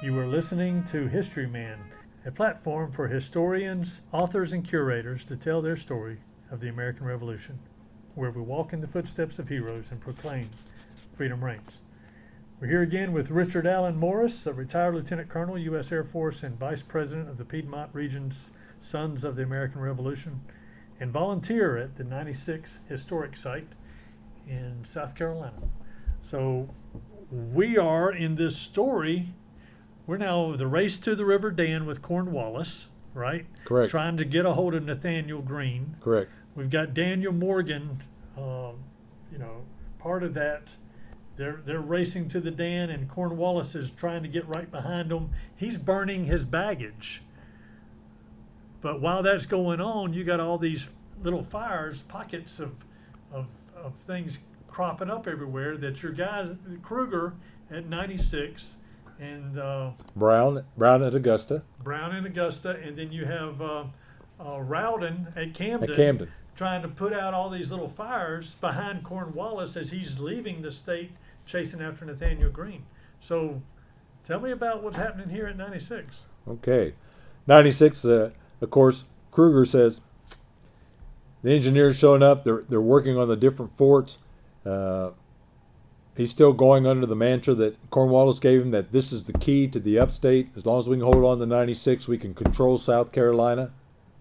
You are listening to Historyman, a platform for historians, authors, and curators to tell their story of the American Revolution, where we walk in the footsteps of heroes and proclaim freedom reigns. We're here again with Richard Allen Morris, a retired Lieutenant Colonel, U.S. Air Force, and Vice President of the Piedmont Region's Sons of the American Revolution, and volunteer at the 96 Historic Site in South Carolina. So we are in this story. We're now the race to the River Dan with Cornwallis, right? Correct. Trying to get a hold of Nathaniel Greene. Correct. We've got Daniel Morgan, part of that. They're racing to the Dan, and Cornwallis is trying to get right behind them. He's burning his baggage. But while that's going on, you got all these little fires, pockets of things cropping up everywhere that your guys, Kruger at 96, and Brown at Augusta. And then you have Rowden at Camden. Trying to put out all these little fires behind Cornwallis as he's leaving the state chasing after Nathaniel Greene. So tell me about what's happening here at 96. Okay. 96, of course, Kruger says the engineers showing up, they're working on the different forts. He's still going under the mantra that Cornwallis gave him, that this is the key to the upstate. As long as we can hold on to 96, we can control South Carolina.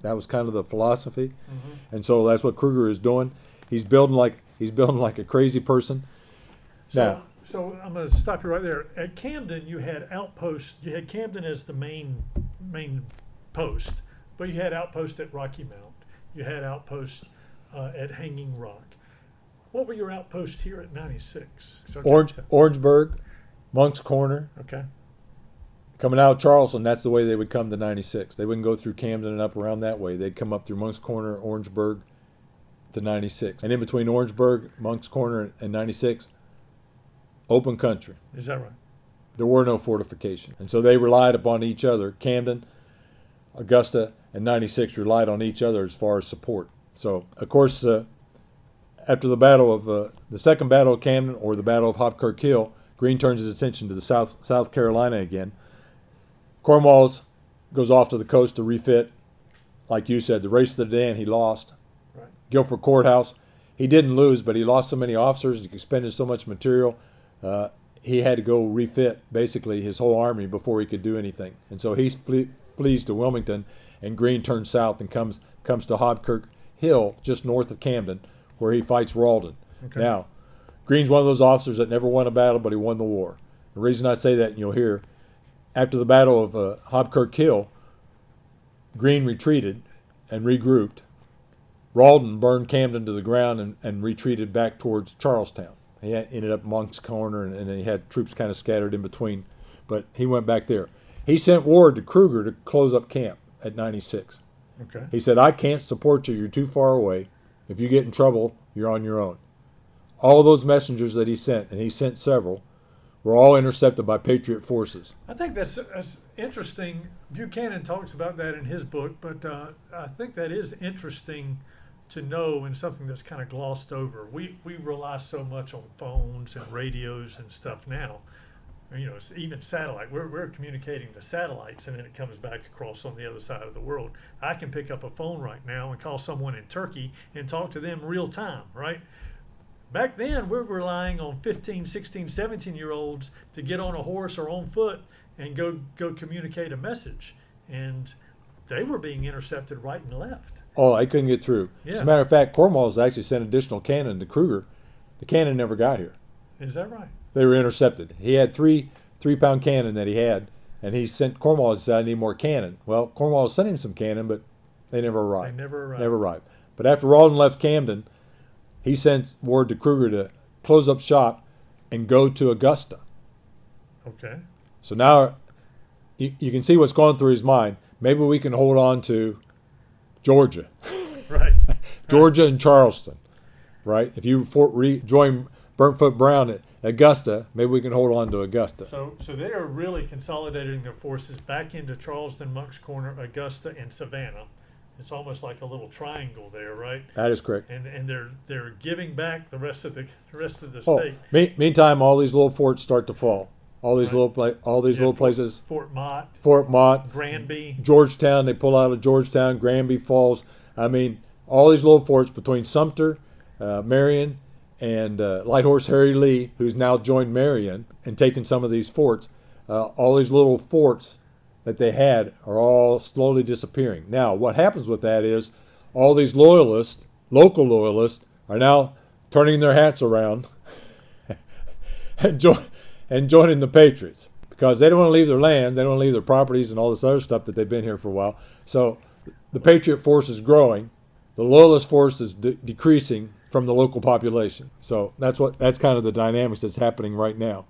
That was kind of the philosophy. Mm-hmm. And so that's what Kruger is doing. He's building like a crazy person. So I'm going to stop you right there. At Camden, you had outposts. You had Camden as the main post, but you had outposts at Rocky Mount. You had outposts at Hanging Rock. What were your outposts here at 96? Orangeburg, Monk's Corner. Okay. Coming out of Charleston, that's the way they would come to 96. They wouldn't go through Camden and up around that way. They'd come up through Monk's Corner, Orangeburg to 96. And in between Orangeburg, Monk's Corner, and 96, open country. Is that right? There were no fortifications. And so they relied upon each other. Camden, Augusta, and 96 relied on each other as far as support. So, of course, after the battle of the second battle of Camden, or the Battle of Hobkirk Hill, Greene turns his attention to the South Carolina again. Cornwallis goes off to the coast to refit. Like you said, the race to the Dan, he lost. Right. Guilford Courthouse, he didn't lose, but he lost so many officers, he expended so much material, he had to go refit basically his whole army before he could do anything. And so he flees to Wilmington, and Greene turns south and comes to Hobkirk Hill, just north of Camden, where he fights Rawdon. Okay. Now, Greene's one of those officers that never won a battle, but he won the war. The reason I say that, and you'll hear, after the Battle of Hobkirk Hill, Greene retreated and regrouped. Rawdon burned Camden to the ground and retreated back towards Charlestown. He ended up Monk's Corner, and he had troops kind of scattered in between, but he went back there. He sent word to Kruger to close up camp at 96. Okay. He said, I can't support you. You're too far away. If you get in trouble, you're on your own. All of those messengers that he sent, and he sent several, were all intercepted by Patriot forces. I think that's interesting. Buchanan talks about that in his book, but I think that is interesting to know, and something that's kind of glossed over. We rely so much on phones and radios and stuff now. It's even satellite. We're communicating to satellites, and then it comes back across on the other side of the world. I can pick up a phone right now and call someone in Turkey and talk to them real time, right? Back then, we're relying on 15, 16, 17-year-olds to get on a horse or on foot and go communicate a message. And they were being intercepted right and left. Oh, I couldn't get through. Yeah. As a matter of fact, Cornwallis actually sent additional cannon to Kruger. The cannon never got here. Is that right? They were intercepted. He had three-pound cannon that he had, and he sent Cornwallis, said, I need more cannon. Well, Cornwallis sent him some cannon, but they never arrived. Never arrived. But after Rawdon left Camden, he sends word to Kruger to close up shop and go to Augusta. Okay. So now you can see what's going through his mind. Maybe we can hold on to Georgia. Right. Georgia and Charleston, right? If you join Burntfoot Brown at Augusta, maybe we can hold on to Augusta. So they are really consolidating their forces back into Charleston, Monk's Corner, Augusta, and Savannah. It's almost like a little triangle there, right? That is correct. And they're giving back the rest of the state. Meantime, all these little forts start to fall. all these little places. Fort Mott, Fort Mott, Granby, Georgetown. They pull out of Georgetown, Granby Falls. I mean, all these little forts between Sumter, Marion, and Light Horse Harry Lee, who's now joined Marion and taken some of these forts. All these little forts that they had are all slowly disappearing. Now, what happens with that is all these loyalists, local loyalists, are now turning their hats around and joining the Patriots because they don't want to leave their land, they don't want to leave their properties and all this other stuff that they've been here for a while. So the Patriot force is growing, the loyalist force is decreasing from the local population. So that's kind of the dynamics that's happening right now.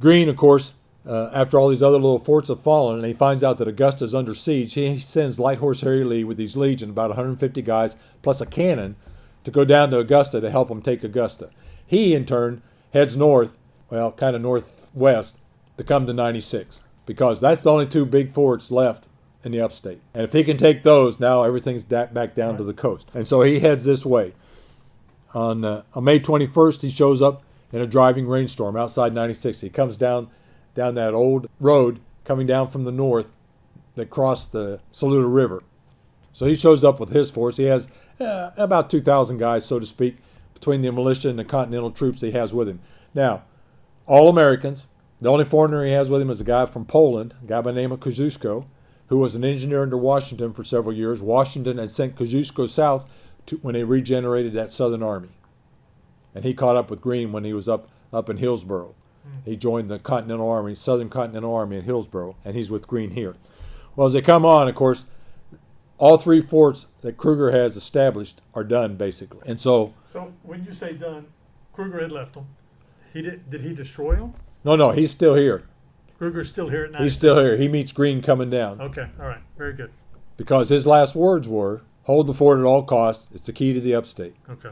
Greene, of course, after all these other little forts have fallen and he finds out that Augusta is under siege, he sends Light Horse Harry Lee with his legion, about 150 guys, plus a cannon, to go down to Augusta to help him take Augusta. He, in turn, heads north, well, kind of northwest, to come to 96, because that's the only two big forts left in the upstate. And if he can take those, now everything's back down to the coast. And so he heads this way. On May 21st, he shows up in a driving rainstorm outside 96. He comes down that old road coming down from the north that crossed the Saluda River. So he shows up with his force. He has about 2,000 guys, so to speak, between the militia and the Continental troops he has with him. Now, all Americans. The only foreigner he has with him is a guy from Poland, a guy by the name of Kosciuszko, who was an engineer under Washington for several years. Washington had sent Kosciuszko south when they regenerated that Southern Army. And he caught up with Greene when he was up in Hillsborough. He joined the Continental Army, Southern Continental Army in Hillsborough, and he's with Greene here. Well, as they come on, of course, all three forts that Kruger has established are done, basically. And so when you say done, Kruger had left them. Did he destroy them? No, he's still here. Kruger's still here at night? He's still here. He meets Greene coming down. Okay, all right, very good. Because his last words were, hold the fort at all costs. It's the key to the upstate. Okay.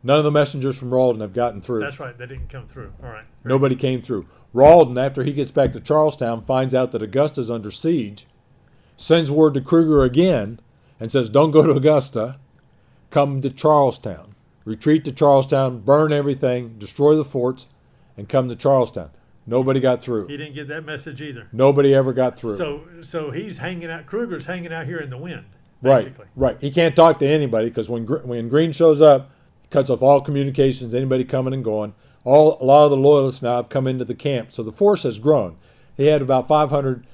None of the messengers from Rawdon have gotten through. That's right. They didn't come through. All right. Nobody came through. Rawdon, after he gets back to Charlestown, finds out that Augusta's under siege, sends word to Kruger again, and says, don't go to Augusta. Come to Charlestown. Retreat to Charlestown, burn everything, destroy the forts, and come to Charlestown. Nobody got through. He didn't get that message either. Nobody ever got through. So he's hanging out. Kruger's hanging out here in the wind, basically. Right. He can't talk to anybody because when Greene shows up, cuts off all communications, anybody coming and going. A lot of the loyalists now have come into the camp, so the force has grown. He had about 500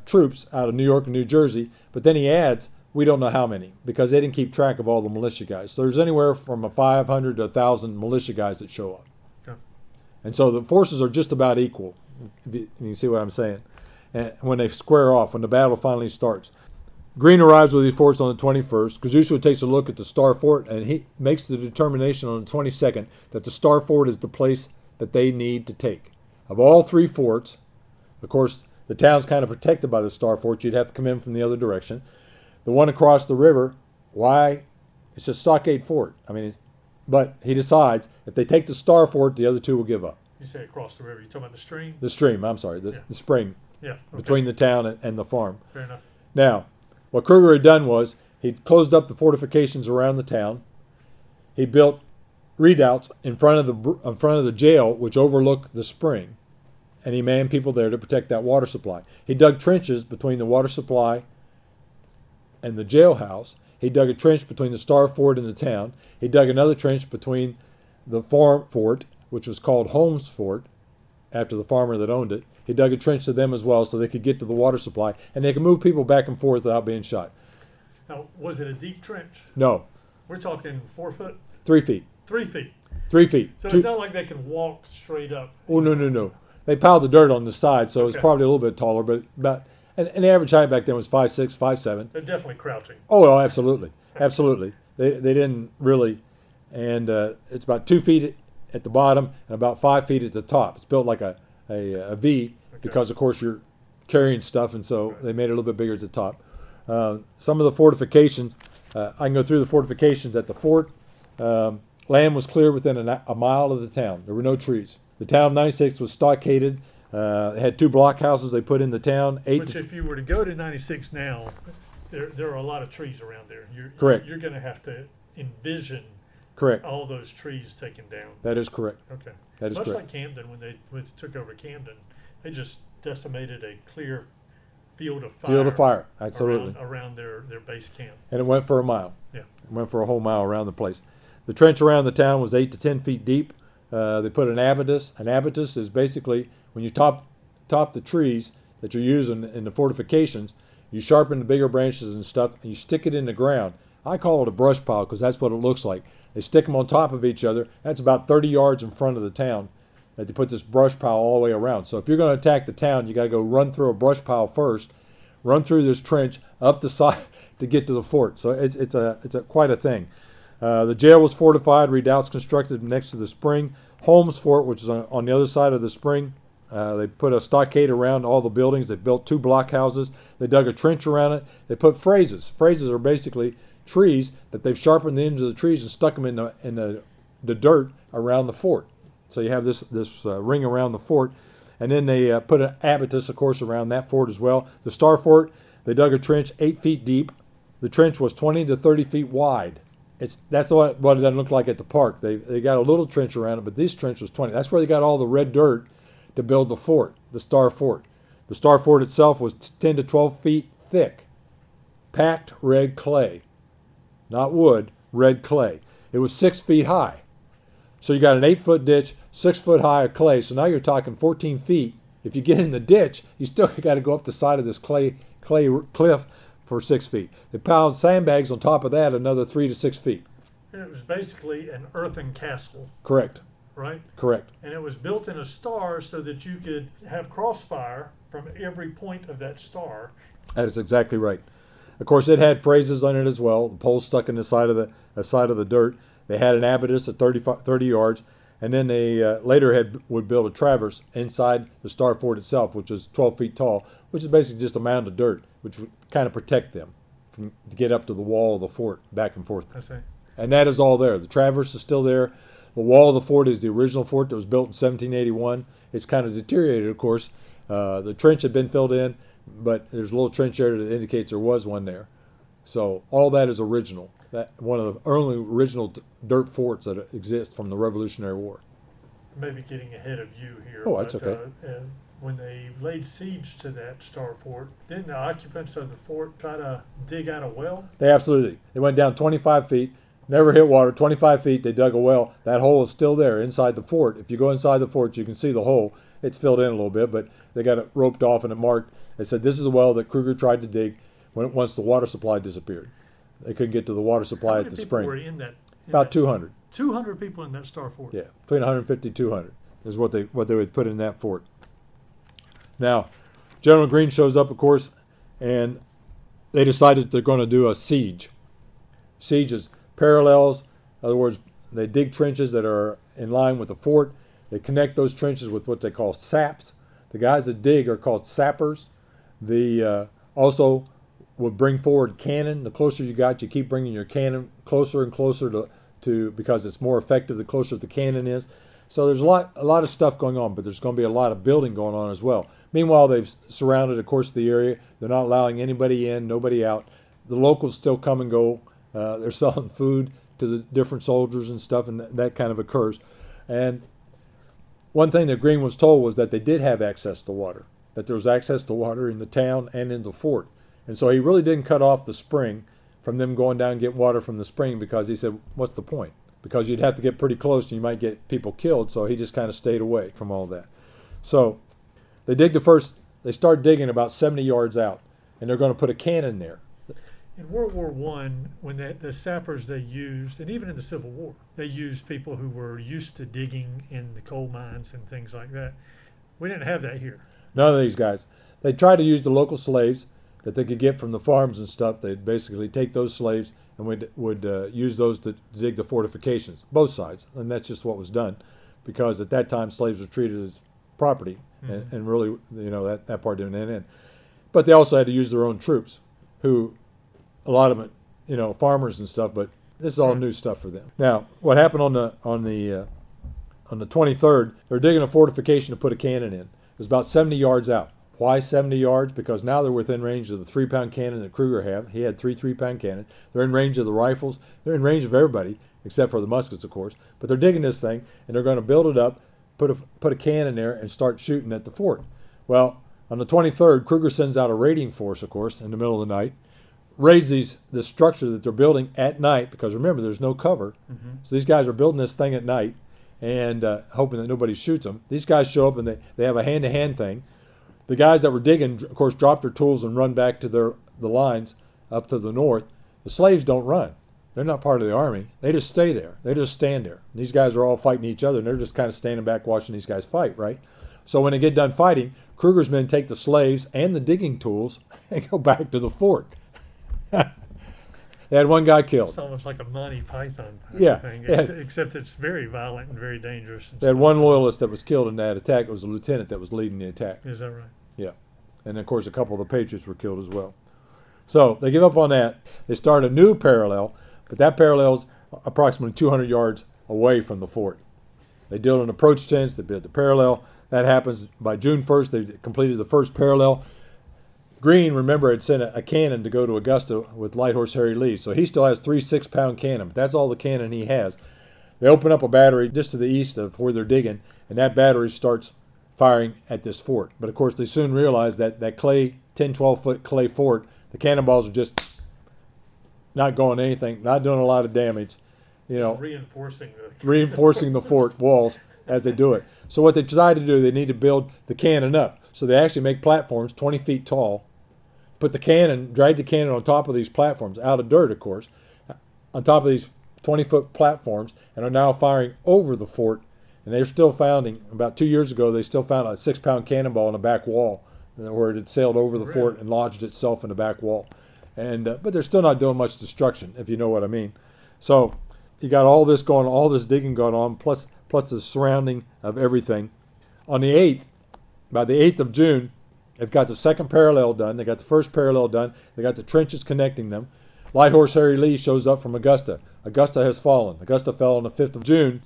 troops out of New York and New Jersey, but then he adds, we don't know how many, because they didn't keep track of all the militia guys. So there's anywhere from 500 to 1,000 militia guys that show up. Okay. And so the forces are just about equal, you see what I'm saying, and when they square off, when the battle finally starts. Greene arrives with these forts on the 21st. Kosciuszko takes a look at the Star Fort, and he makes the determination on the 22nd that the Star Fort is the place that they need to take. Of all three forts, of course, the town's kind of protected by the Star Fort. You'd have to come in from the other direction. The one across the river, why? It's a stockade fort. But he decides if they take the Star Fort, the other two will give up. You say across the river. You talking about the stream? The stream, I'm sorry, the spring. Yeah. Okay. Between the town and the farm. Fair enough. Now, what Kruger had done was he'd closed up the fortifications around the town. He built redoubts in front of the jail, which overlooked the spring, and he manned people there to protect that water supply. He dug trenches between the water supply and the jailhouse. He dug a trench between the Star Fort and the town. He dug another trench between the farm fort, which was called Holmes Fort, after the farmer that owned it. He dug a trench to them as well so they could get to the water supply, and they could move people back and forth without being shot. Now, was it a deep trench? No. We're talking 4 foot? 3 feet. 3 feet. 3 feet. So it's not like they can walk straight up. Oh, no. They piled the dirt on the side, so it's probably a little bit taller, but about, and the average height back then was 5'6", 5'7". They're definitely crouching. Oh, absolutely. Absolutely. They didn't really, and it's about 2 feet at the bottom and about 5 feet at the top. It's built like a V because, of course, you're carrying stuff, and so they made it a little bit bigger at the top. Some of the fortifications, I can go through the fortifications at the fort. Land was clear within a mile of the town. There were no trees. The town of 96 was stockaded. It had 2 blockhouses they put in the town. Which, if you were to go to 96 now, there are a lot of trees around there. Correct. You're going to have to envision Correct. all those trees taken down. That is correct. Okay. That is Much correct. like Camden, when they took over Camden, they just decimated a clear field of fire. Field of fire, absolutely. Around their base camp. And it went for a mile. Yeah. It went for a whole mile around the place. The trench around the town was 8 to 10 feet deep. They put an abatis. An abatis is basically when you top the trees that you're using in the fortifications, you sharpen the bigger branches and stuff, and you stick it in the ground. I call it a brush pile because that's what it looks like. They stick them on top of each other. That's about 30 yards in front of the town that they put this brush pile all the way around. So if you're going to attack the town, you got to go run through a brush pile first, run through this trench up the side to get to the fort. So it's quite a thing. The jail was fortified, redoubts constructed next to the spring. Holmes Fort, which is on the other side of the spring, they put a stockade around all the buildings. They built 2 blockhouses. They dug a trench around it. They put phrases. Phrases are basically trees that they've sharpened the ends of the trees and stuck them in the dirt around the fort. So you have this ring around the fort. And then they put an abatis, of course, around that fort as well. The Star Fort, they dug a trench 8 feet deep. The trench was 20 to 30 feet wide. That's what it doesn't look like at the park. They got a little trench around it, but this trench was 20. That's where they got all the red dirt to build the fort, the Star Fort. The Star Fort itself was 10 to 12 feet thick, packed red clay, not wood, red clay. It was 6 feet high. So you got an 8-foot ditch, 6 foot high of clay. So now you're talking 14 feet. If you get in the ditch, you still got to go up the side of this clay cliff for 6 feet. They piled sandbags on top of that, another 3 to 6 feet. And it was basically an earthen castle, Correct. right? Correct. And it was built in a star so that you could have crossfire from every point of that star. That is exactly right. Of course, it had phrases on it as well. The poles stuck in the side of the dirt. They had an abatis at 30 yards, and then they later would build a traverse inside the Star Fort itself, which is 12 feet tall, which is basically just a mound of dirt, which would kind of protect them to get up to the wall of the fort, back and forth. I see. And that is all there. The traverse is still there. The wall of the fort is the original fort that was built in 1781. It's kind of deteriorated, of course. The trench had been filled in, but there's a little trench there that indicates there was one there. So all that is original. That one of the early original dirt forts that exist from the Revolutionary War. Maybe getting ahead of you here. Oh, that's okay. When they laid siege to that Star Fort, didn't the occupants of the fort try to dig out a well? They absolutely. They went down 25 feet, never hit water, 25 feet, they dug a well. That hole is still there inside the fort. If you go inside the fort, you can see the hole. It's filled in a little bit, but they got it roped off and it marked. They said this is the well that Kruger tried to dig once the water supply disappeared. They couldn't get to the water supply at the spring. How many people were in that? About 200. 200 people in that Star Fort. Yeah, between 150 and 200 is what they would put in that fort. Now, General Greene shows up, of course, and they decided they're going to do a siege. Siege is parallels. In other words, they dig trenches that are in line with the fort. They connect those trenches with what they call saps. The guys that dig are called sappers. The also would bring forward cannon. The closer you got, you keep bringing your cannon closer and closer to because it's more effective the closer the cannon is. So there's a lot of stuff going on, but there's going to be a lot of building going on as well. Meanwhile, they've surrounded, of course, the area. They're not allowing anybody in, nobody out. The locals still come and go. They're selling food to the different soldiers and stuff, and that kind of occurs. And one thing that Greene was told was that they did have access to water, that there was access to water in the town and in the fort. And so he really didn't cut off the spring from them going down and get water from the spring because he said, what's the point? Because you'd have to get pretty close and you might get people killed. So he just kind of stayed away from all that. So they start digging about 70 yards out, and they're going to put a cannon there. In World War I, when the sappers they used, and even in the Civil War, they used people who were used to digging in the coal mines and things like that. We didn't have that here. None of these guys. They tried to use the local slaves that they could get from the farms and stuff. They'd basically take those slaves and would use those to dig the fortifications, both sides. And that's just what was done, because at that time slaves were treated as property, and really, that part didn't end. But they also had to use their own troops, who, a lot of them, farmers and stuff. But this is all new stuff for them. Now, what happened on the 23rd? They're digging a fortification to put a cannon in. It was about 70 yards out. Why 70 yards? Because now they're within range of the 3-pound cannon that Kruger had. He had 3 3-pound cannon. They're in range of the rifles. They're in range of everybody. except for the muskets, of course. But they're digging this thing, and they're going to build it up, put a can in there, and start shooting at the fort. Well, on the 23rd, Kruger sends out a raiding force, of course, in the middle of the night, raids this structure that they're building at night, because remember, there's no cover. Mm-hmm. So these guys are building this thing at night and hoping that nobody shoots them. These guys show up, and they have a hand-to-hand thing. The guys that were digging, of course, drop their tools and run back to the lines up to the north. The slaves don't run. They're not part of the army. They just stay there. They just stand there. And these guys are all fighting each other, and they're just kind of standing back watching these guys fight, right? So when they get done fighting, Kruger's men take the slaves and the digging tools and go back to the fort. They had one guy killed. It's almost like a Monty Python thing, Yeah. except it's very violent and very dangerous. They had one loyalist that was killed in that attack. It was a lieutenant that was leading the attack. Is that right? Yeah. And, of course, a couple of the Patriots were killed as well. So they give up on that. They start a new parallel, but that parallel is approximately 200 yards away from the fort. They build an approach trench. They build the parallel. That happens by June 1st. They completed the first parallel. Greene, remember, had sent a cannon to go to Augusta with Light Horse Harry Lee. So he still has 3 6-pound cannon, but that's all the cannon he has. They open up a battery just to the east of where they're digging, and that battery starts firing at this fort. But, of course, they soon realize that clay, 10, 12-foot clay fort, the cannonballs are just not going anything, not doing a lot of damage. Reinforcing the fort walls as they do it. So what they decide to do, they need to build the cannon up. So they actually make platforms 20 feet tall, drag the cannon on top of these platforms, out of dirt, of course, on top of these 20-foot platforms, and are now firing over the fort. And they're still finding, about 2 years ago, they still found a 6-pound cannonball in the back wall where it had sailed over the fort and lodged itself in the back wall. And but they're still not doing much destruction, if you know what I mean. So you got all this going, all this digging going on, plus the surrounding of everything. On the 8th, by the 8th of June, they've got the second parallel done. They got the first parallel done. They got the trenches connecting them. Light Horse Harry Lee shows up from Augusta. Augusta has fallen. Augusta fell on the 5th of June.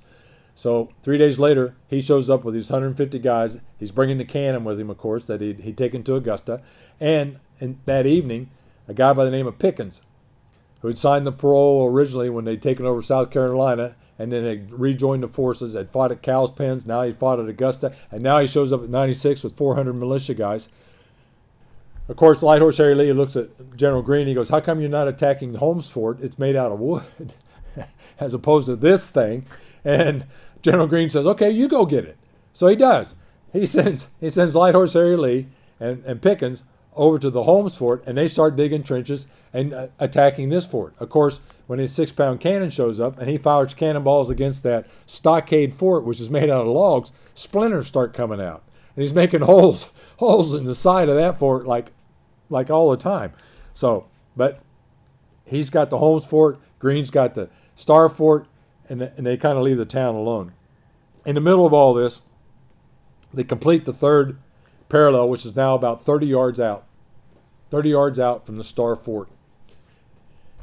So 3 days later, he shows up with these 150 guys. He's bringing the cannon with him, of course, that he'd taken to Augusta. And that evening, a guy by the name of Pickens, who had signed the parole originally when they'd taken over South Carolina, and then had rejoined the forces, had fought at Cowles Pens, now he fought at Augusta, and now he shows up at 96 with 400 militia guys. Of course, Light Horse Harry Lee looks at General Greene, he goes, how come you're not attacking Holmes Fort? It's made out of wood, as opposed to this thing. And General Greene says, okay, you go get it. So he does. He sends Light Horse Harry Lee and Pickens over to the Holmes Fort, and they start digging trenches and attacking this fort. Of course, when his 6-pound cannon shows up and he fires cannonballs against that stockade fort, which is made out of logs, splinters start coming out. And he's making holes in the side of that fort like all the time. So, but he's got the Holmes Fort, Greene's got the Star Fort, and they kind of leave the town alone. In the middle of all this, they complete the third parallel, which is now about 30 yards out from the Star Fort.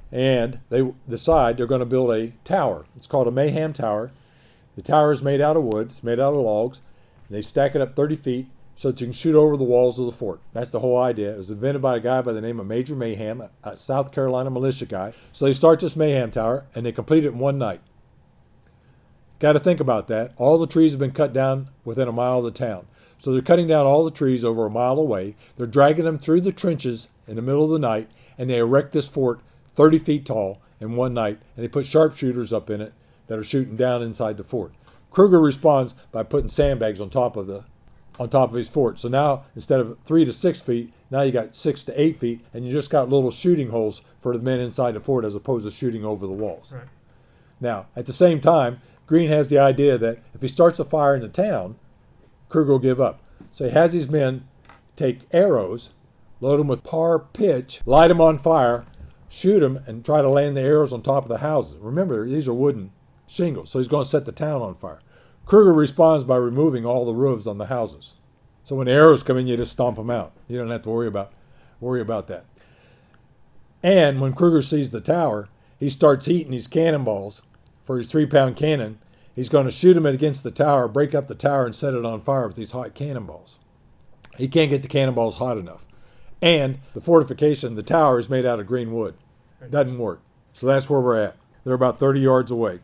And they decide they're going to build a tower. It's called a Mayhem Tower. The tower is made out of wood. It's made out of logs. And they stack it up 30 feet so that you can shoot over the walls of the fort. That's the whole idea. It was invented by a guy by the name of Major Mayhem, a South Carolina militia guy. So they start this Mayhem Tower, and they complete it in one night. Got to think about that. All the trees have been cut down within a mile of the town. So they're cutting down all the trees over a mile away. They're dragging them through the trenches in the middle of the night, and they erect this fort 30 feet tall in one night, and they put sharpshooters up in it that are shooting down inside the fort. Kruger responds by putting sandbags on top of his fort. So now, instead of 3 to 6 feet, now you got 6 to 8 feet, and you just got little shooting holes for the men inside the fort as opposed to shooting over the walls. Right. Now, at the same time, Greene has the idea that if he starts a fire in the town, Kruger will give up. So he has these men take arrows, load them with par pitch, light them on fire, shoot them, and try to land the arrows on top of the houses. Remember, these are wooden shingles, so he's going to set the town on fire. Kruger responds by removing all the roofs on the houses. So when the arrows come in, you just stomp them out. You don't have to worry about that. And when Kruger sees the tower, he starts heating these cannonballs for his 3-pound cannon. He's going to shoot them against the tower, break up the tower, and set it on fire with these hot cannonballs. He can't get the cannonballs hot enough. And the fortification, the tower, is made out of green wood. Doesn't work. So that's where we're at. They're about 30 yards away.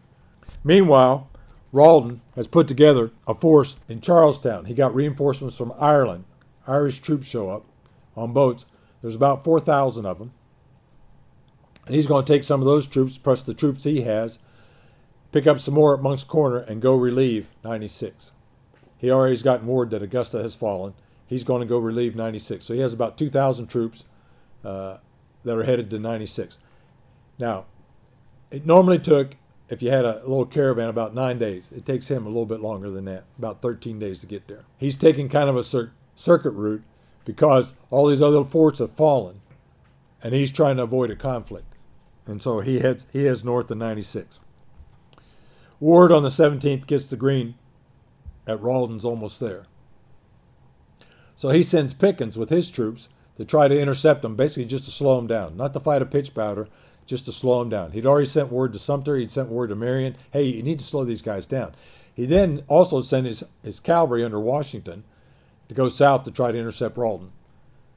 Meanwhile, Rawdon has put together a force in Charlestown. He got reinforcements from Ireland. Irish troops show up on boats. There's about 4,000 of them. And he's going to take some of those troops, plus the troops he has, pick up some more at Monk's Corner, and go relieve 96. He already has gotten word that Augusta has fallen. He's going to go relieve 96. So he has about 2,000 troops that are headed to 96. Now, it normally took, if you had a little caravan, about 9 days. It takes him a little bit longer than that, about 13 days to get there. He's taking kind of a circuit route because all these other forts have fallen, and he's trying to avoid a conflict. And so he heads north to 96. Ward on the 17th gets to Greene at Rawdon's almost there. So he sends Pickens with his troops to try to intercept them, basically just to slow them down. Not to fight a pitch powder, just to slow them down. He'd already sent word to Sumter, he'd sent word to Marion, hey, you need to slow these guys down. He then also sent his cavalry under Washington to go south to try to intercept Rawdon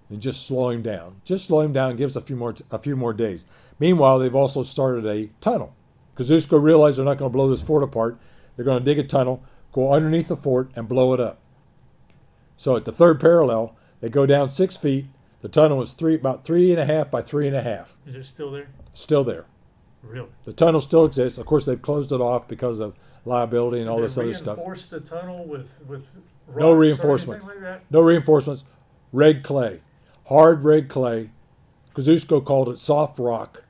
and just slow him down. Just slow him down, gives a few more days. Meanwhile, they've also started a tunnel. Kosciuszko realized they're not going to blow this fort apart. They're going to dig a tunnel, go underneath the fort, and blow it up. So at the third parallel, they go down 6 feet. The tunnel is about 3.5 by 3.5. Is it still there? Still there. Really? The tunnel still exists. Of course, they've closed it off because of liability and all this other stuff. Reinforce the tunnel with no reinforcements. Like that? No reinforcements. Red clay. Hard red clay. Kosciuszko called it soft rock.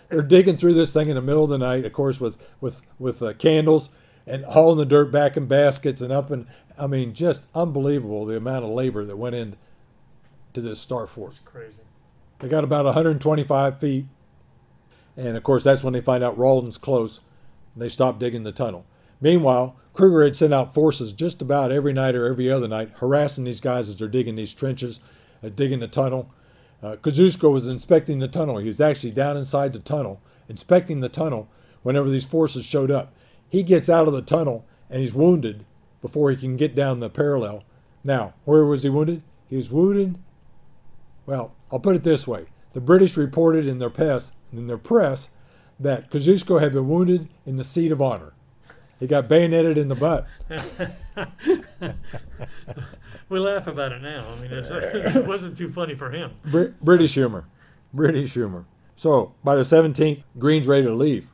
They're digging through this thing in the middle of the night, of course, with candles and hauling the dirt back in baskets and up. And I mean, just unbelievable the amount of labor that went into this star fort. That's crazy. They got about 125 feet. And, of course, that's when they find out Rawdon's close, and they stop digging the tunnel. Meanwhile, Kruger had sent out forces just about every night or every other night, harassing these guys as they're digging these trenches, digging the tunnel. Kosciuszko was inspecting the tunnel. He was actually down inside the tunnel, inspecting the tunnel whenever these forces showed up. He gets out of the tunnel, and he's wounded before he can get down the parallel. Now, where was he wounded? He was wounded, well, I'll put it this way. The British reported in their press that Kosciuszko had been wounded in the seat of honor. He got bayoneted in the butt. We laugh about it now. I mean, it wasn't too funny for him. British humor. British humor. So, by the 17th, Greene's ready to leave.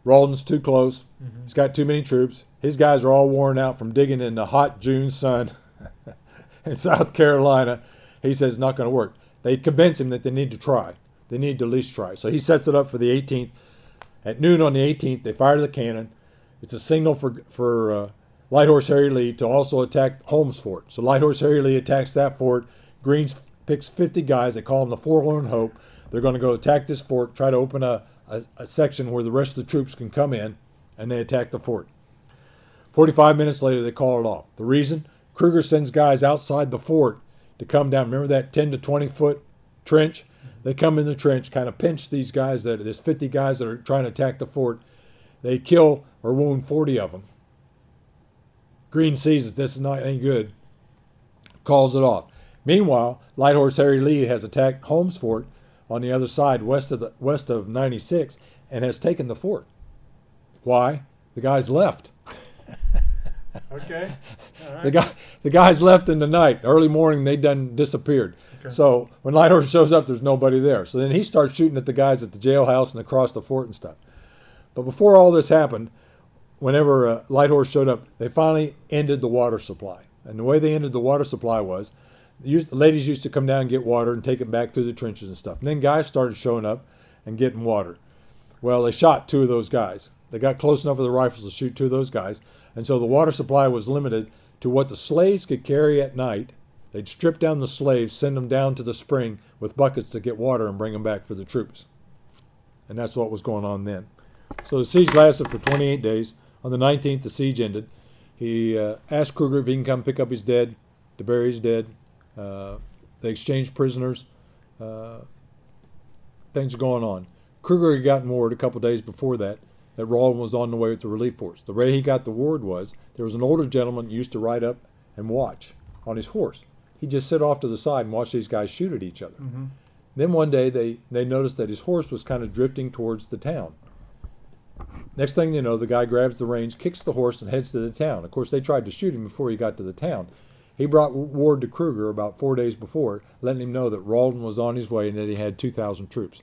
Rawdon's too close. Mm-hmm. He's got too many troops. His guys are all worn out from digging in the hot June sun in South Carolina. He says it's not going to work. They convince him that they need to try. They need to at least try. So he sets it up for the 18th. At noon on the 18th, they fire the cannon. It's a signal for Light Horse Harry Lee to also attack Holmes Fort. So Light Horse Harry Lee attacks that fort. Greene picks 50 guys. They call them the Forlorn Hope. They're going to go attack this fort, try to open a section where the rest of the troops can come in, and they attack the fort. 45 minutes later, they call it off. The reason? Kruger sends guys outside the fort to come down. Remember that 10 to 20 foot trench? They come in the trench, kind of pinch these guys, there's 50 guys that are trying to attack the fort. They kill or wound 40 of them. Greene sees that this is not any good, calls it off. Meanwhile, Light Horse Harry Lee has attacked Holmes Fort on the other side, west of 96, and has taken the fort. Why? The guys left. Okay. All right. The guys left in the night. Early morning, they done disappeared. Okay. So when Light Horse shows up, there's nobody there. So then he starts shooting at the guys at the jailhouse and across the fort and stuff. But before all this happened, whenever Light Horse showed up, they finally ended the water supply. And the way they ended the water supply was, the ladies used to come down and get water and take it back through the trenches and stuff. And then guys started showing up and getting water. Well, they shot 2 of those guys. They got close enough with the rifles to shoot 2 of those guys. And so the water supply was limited to what the slaves could carry at night. They'd strip down the slaves, send them down to the spring with buckets to get water and bring them back for the troops. And that's what was going on then. So the siege lasted for 28 days. On the 19th, the siege ended. He asked Kruger if he can come pick up his dead, to bury his dead. They exchanged prisoners. Things are going on. Kruger had gotten word a couple days before that Rawdon was on the way with the relief force. The way he got the word was there was an older gentleman used to ride up and watch on his horse. He'd just sit off to the side and watch these guys shoot at each other. Mm-hmm. Then one day they noticed that his horse was kind of drifting towards the town. next thing you know, the guy grabs the reins, kicks the horse, and heads to the town. Of course, they tried to shoot him before he got to the town. He brought word to Kruger about 4 days before, letting him know that Rawdon was on his way and that he had 2,000 troops.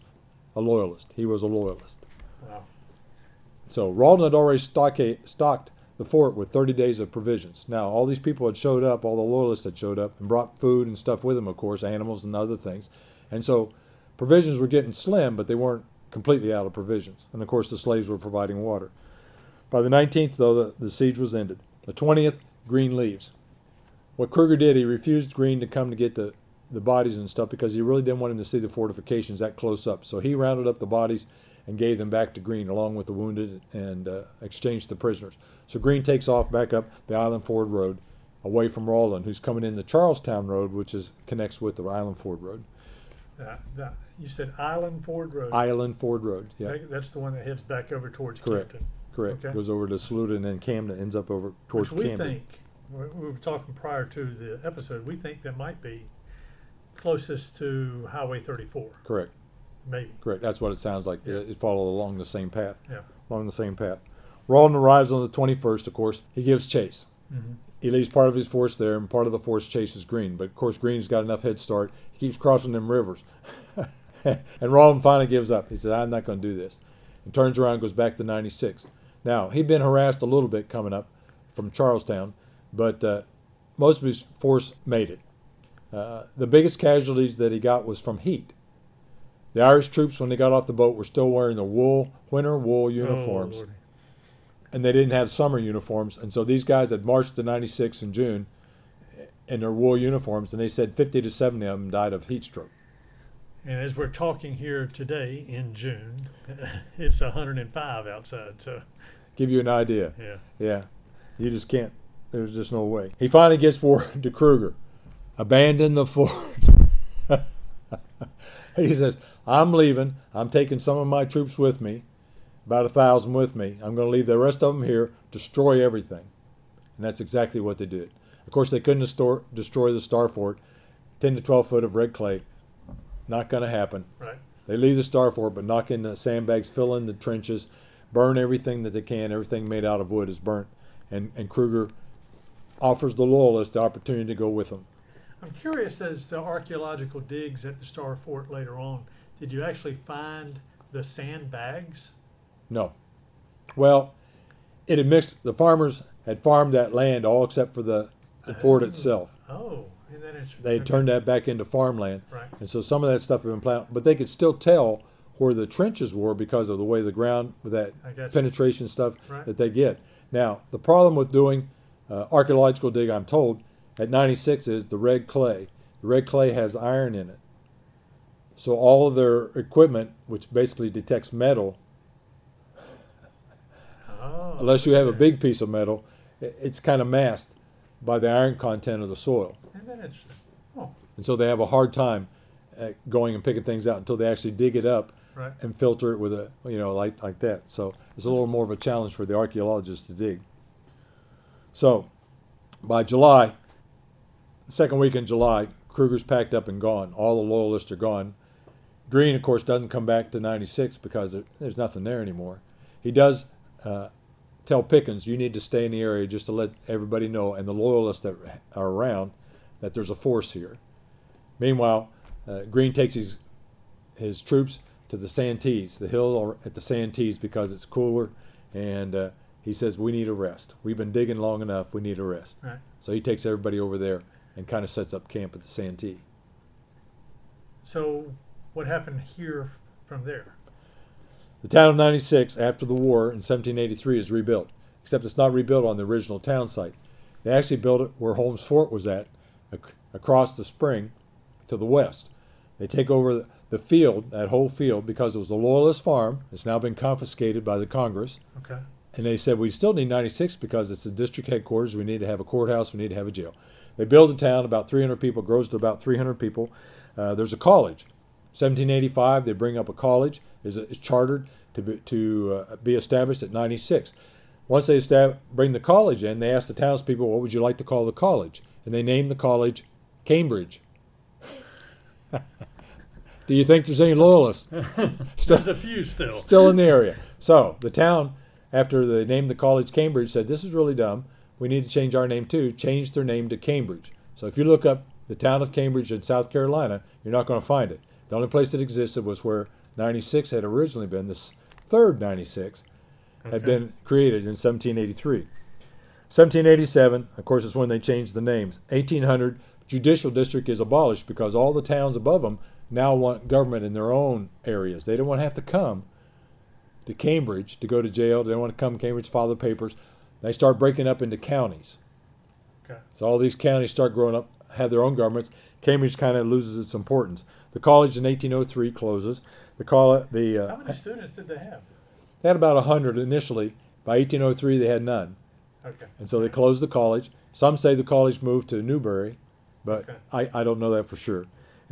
A loyalist. He was a loyalist. Wow. So Rawdon had already stocked the fort with 30 days of provisions. Now, all these people had showed up, all the loyalists had showed up and brought food and stuff with them, of course, animals and other things. And so provisions were getting slim, but they weren't completely out of provisions. And, of course, the slaves were providing water. By the 19th, though, the siege was ended. The 20th, Greene leaves. What Kruger did, he refused Greene to come to get the bodies and stuff because he really didn't want him to see the fortifications that close up. So he rounded up the bodies and gave them back to Greene along with the wounded and exchanged the prisoners. So Greene takes off back up the Island Ford Road away from Rawdon, who's coming in the Charlestown Road, which connects with the Island Ford Road. You said Island Ford Road? Island Ford Road, yeah. That's the one that heads back over towards Correct. Campton. Correct. Okay. Goes over to Saluda and then Camden, ends up over towards Which we Camden. think, we were talking prior to the episode, we think that might be closest to Highway 34. Correct. Maybe. Correct. That's what it sounds like. Yeah. It followed along the same path. Yeah. Along the same path. Rawdon arrives on the 21st, of course. He gives chase. Mm-hmm. He leaves part of his force there, and part of the force chases Greene. But, of course, Greene's got enough head start. He keeps crossing them rivers. And Rawdon finally gives up. He says, I'm not going to do this. And turns around and goes back to 96. Now, he'd been harassed a little bit coming up from Charlestown, but most of his force made it. The biggest casualties that he got was from heat. The Irish troops, when they got off the boat, were still wearing the winter wool uniforms. Oh, and they didn't have summer uniforms. And so these guys had marched to 96 in June in their wool uniforms, and they said 50 to 70 of them died of heat stroke. and as we're talking here today in June, it's 105 outside. So, Give you an idea. yeah. Yeah. You just can't. There's just no way. He finally gets word to Kruger. Abandon the fort. He says, I'm leaving. I'm taking some of my troops with me, about 1,000 with me. I'm going to leave the rest of them here, destroy everything. And that's exactly what they did. Of course, they couldn't destroy the Star Fort. 10 to 12 foot of red clay. Not going to happen. Right. They leave the Star Fort, but knock in the sandbags, fill in the trenches, burn everything that they can. Everything made out of wood is burnt. And Kruger offers the Loyalists the opportunity to go with them. I'm curious as to archaeological digs at the Star Fort later on. Did you actually find the sandbags? No. Well, it had mixed. The farmers had farmed that land all except for the fort itself. Oh, and then it's They had turned that back into farmland. Right. And so some of that stuff had been planted. But they could still tell where the trenches were because of the way the ground, with that I got you. penetration stuff Right. that they get. Now, the problem with doing archaeological dig, I'm told, at 96 is the red clay. The red clay has iron in it. So all of their equipment, which basically detects metal, Oh, unless you have a okay. big piece of metal, it's kind of masked by the iron content of the soil. And then it's, oh, And so they have a hard time going and picking things out until they actually dig it up right. and filter it with a, like that. So it's a little more of a challenge for the archaeologists to dig. So by July, the second week in July, Kruger's packed up and gone. All the Loyalists are gone. Greene, of course, doesn't come back to 96 because there's nothing there anymore. He does tell Pickens, you need to stay in the area just to let everybody know, and the Loyalists that are around, that there's a force here. Meanwhile, Greene takes his troops to the Santees, the hill at the Santees, because it's cooler, and he says, we need a rest. We've been digging long enough. We need a rest. Right. So he takes everybody over there and kind of sets up camp at the Santee. So what happened here from there? The town of 96, after the war in 1783, is rebuilt, except it's not rebuilt on the original town site. They actually built it where Holmes Fort was at, across the spring to the west. They take over the field, that whole field, because it was a Loyalist farm. It's now been confiscated by the Congress. Okay. And they said, we still need 96 because it's the district headquarters. We need to have a courthouse. We need to have a jail. They build a town, about 300 people, grows to about 300 people. There's a college. 1785, they bring up a college. Is chartered to be established at 96. Once they bring the college in, they ask the townspeople, what would you like to call the college? And they name the college Cambridge. Do you think there's any Loyalists? There's a few still. Still in the area. So the town after they named the college Cambridge, said, this is really dumb. We need to change our name too. Changed their name to Cambridge. So if you look up the town of Cambridge in South Carolina, you're not going to find it. The only place that existed was where 96 had originally been. This third 96 had been created in 1783. 1787, of course, is when they changed the names. 1800, judicial district is abolished because all the towns above them now want government in their own areas. They don't want to have to come to Cambridge to go to jail. They don't want to come to Cambridge, file the papers. They start breaking up into counties. Okay. So all these counties start growing up, have their own governments. Cambridge kind of loses its importance. The college in 1803 closes. How many students did they have? They had about 100 initially. By 1803, they had none. Okay. And so they closed the college. Some say the college moved to Newbury, but I don't know that for sure.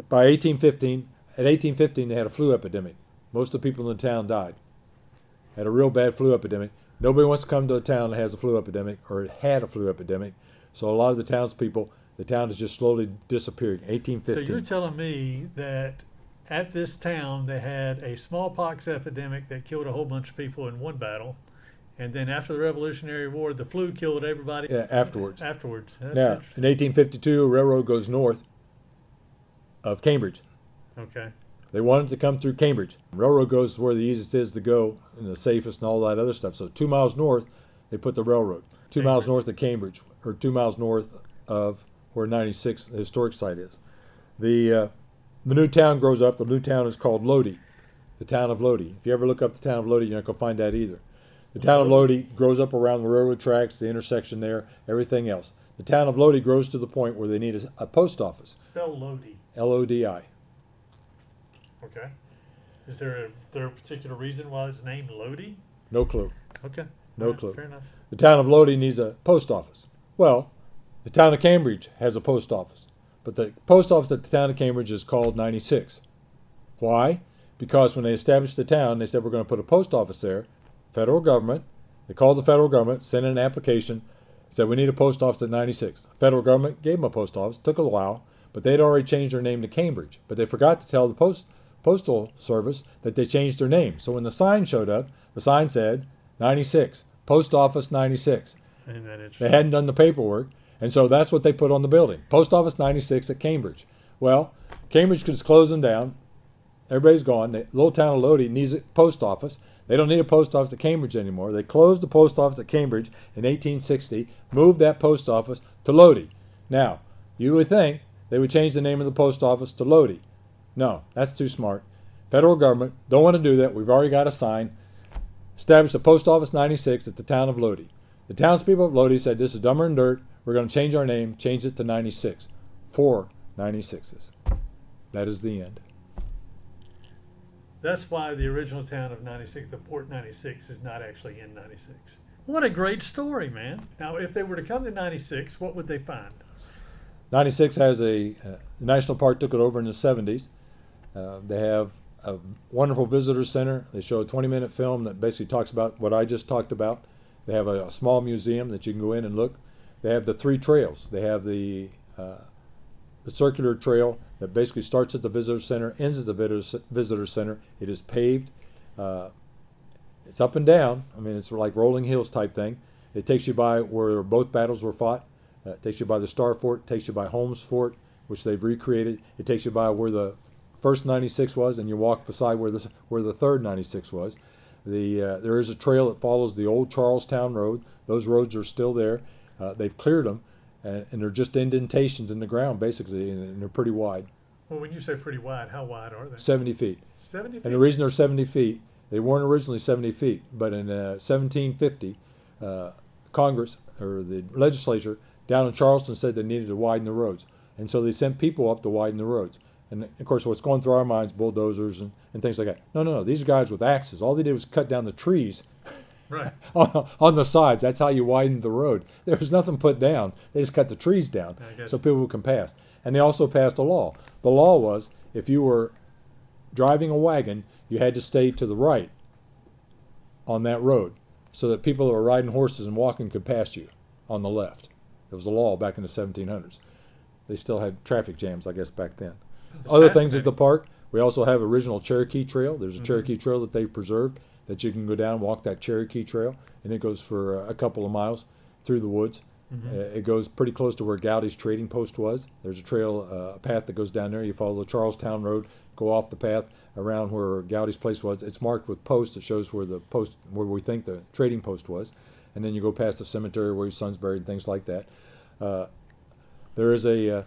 By 1815, they had a flu epidemic. Most of the people in the town died. Had a real bad flu epidemic. Nobody wants to come to a town that has a flu epidemic or it had a flu epidemic. So a lot of the townspeople, the town is just slowly disappearing. 1815. So you're telling me that at this town they had a smallpox epidemic that killed a whole bunch of people in one battle, and then after the Revolutionary War, the flu killed everybody. Yeah, afterwards. That's now, in 1852, a railroad goes north of Cambridge. Okay. They wanted to come through Cambridge. Railroad goes where the easiest is to go and the safest and all that other stuff. So 2 miles north, they put the railroad. 2 miles north of Cambridge, or 2 miles north of where 96, the historic site is. The new town grows up. The new town is called Lodi, the town of Lodi. If you ever look up the town of Lodi, you're not going to find that either. The town of Lodi grows up around the railroad tracks, the intersection there, everything else. The town of Lodi grows to the point where they need a post office. Spell Lodi. Lodi. Okay. Is there a particular reason why it's named Lodi? No clue. Okay. No clue. Fair enough. The town of Lodi needs a post office. Well, the town of Cambridge has a post office. But the post office at the town of Cambridge is called 96. Why? Because when they established the town, they said we're going to put a post office there. Federal government. They called the federal government, sent in an application, said we need a post office at 96. The federal government gave them a post office. Took a while, but they'd already changed their name to Cambridge. But they forgot to tell the Postal Service that they changed their name. So when the sign showed up, the sign said 96, Post Office 96. Isn't that interesting? They hadn't done the paperwork, and so that's what they put on the building. Post Office 96 at Cambridge. Well, Cambridge is closing down. Everybody's gone. The little town of Lodi needs a post office. They don't need a post office at Cambridge anymore. They closed the post office at Cambridge in 1860, moved that post office to Lodi. Now, you would think they would change the name of the post office to Lodi. No, that's too smart. Federal government don't want to do that. We've already got a sign. Established a post office 96 at the town of Lodi. The townspeople of Lodi said, this is dumber than dirt. We're going to change our name, change it to 96. 4 96s. That is the end. That's why the original town of 96, the Fort Nnety Six, is not actually in 96. What a great story, man. Now, if they were to come to 96, what would they find? 96 has the National Park took it over in the 70s. They have a wonderful visitor center. They show a 20-minute film that basically talks about what I just talked about. They have a small museum that you can go in and look. They have the 3 trails. They have the circular trail that basically starts at the visitor center, ends at the visitor center. It is paved. It's up and down. I mean, it's like rolling hills type thing. It takes you by where both battles were fought. It takes you by the Star Fort. It takes you by Holmes Fort, which they've recreated. It takes you by where the first 96 was, and you walk beside where the third 96 was. There is a trail that follows the old Charlestown Road. Those roads are still there. They've cleared them, and they're just indentations in the ground, basically, and they're pretty wide. Well, when you say pretty wide, how wide are they? 70 feet. 70 feet? And the reason they're 70 feet, they weren't originally 70 feet, but in 1750, Congress, or the legislature, down in Charleston said they needed to widen the roads. And so they sent people up to widen the roads. And of course, what's going through our minds, bulldozers and things like that. No. These guys with axes, all they did was cut down the trees right. on the sides. That's how you widen the road. There was nothing put down. They just cut the trees down so people can pass. And they also passed a law. The law was if you were driving a wagon, you had to stay to the right on that road so that people that were riding horses and walking could pass you on the left. It was a law back in the 1700s. They still had traffic jams, I guess, back then. Other things at the park, we also have original Cherokee Trail. There's a Cherokee Trail that they've preserved. that you can go down and walk that Cherokee Trail, and it goes for a couple of miles through the woods. It goes pretty close to where Gowdy's trading post was. There's a trail, a path that goes down there. You follow the Charlestown Road, go off the path around where Gowdy's place was. It's marked with posts that shows where we think the trading post was, and then you go past the cemetery where his son's buried and things like that. There is a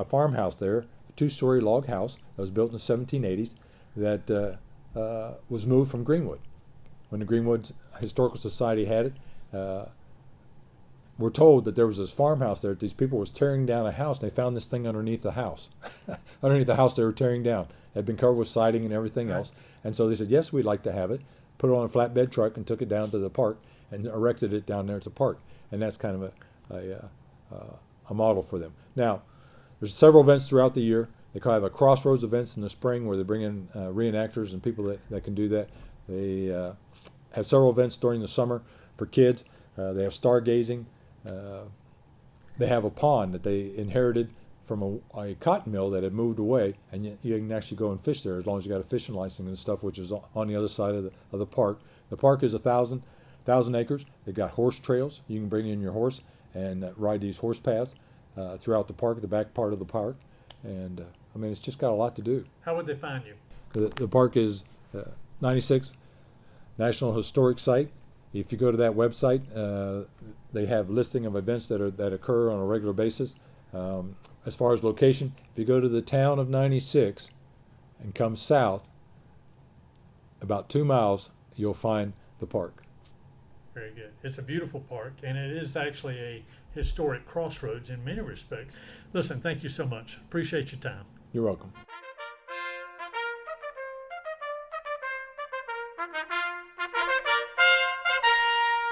farmhouse there, a 2-story log house that was built in the 1780s that was moved from Greenwood. When the Greenwood Historical Society had it, we're told that there was this farmhouse there that these people was tearing down a house, and they found this thing underneath the house. Underneath the house they were tearing down. It had been covered with siding and everything else. And so they said, yes, we'd like to have it. Put it on a flatbed truck and took it down to the park and erected it down there at the park. And that's kind of a model for them. Now, there's several events throughout the year. They have a crossroads events in the spring where they bring in reenactors and people that can do that. They have several events during the summer for kids. They have stargazing. They have a pond that they inherited from a cotton mill that had moved away, and you can actually go and fish there as long as you got a fishing license and stuff, which is on the other side of the park. The park is 1,000 acres. They've got horse trails. You can bring in your horse and ride these horse paths throughout the park, the back part of the park, and I mean, it's just got a lot to do. How would they find you? The park is 96 National Historic Site. If you go to that website, they have listing of events that occur on a regular basis. As far as location, if you go to the town of 96 and come south about 2 miles, you'll find the park. Very good. It's a beautiful park, and it is actually a historic crossroads in many respects. Listen, thank you so much. Appreciate your time. You're welcome.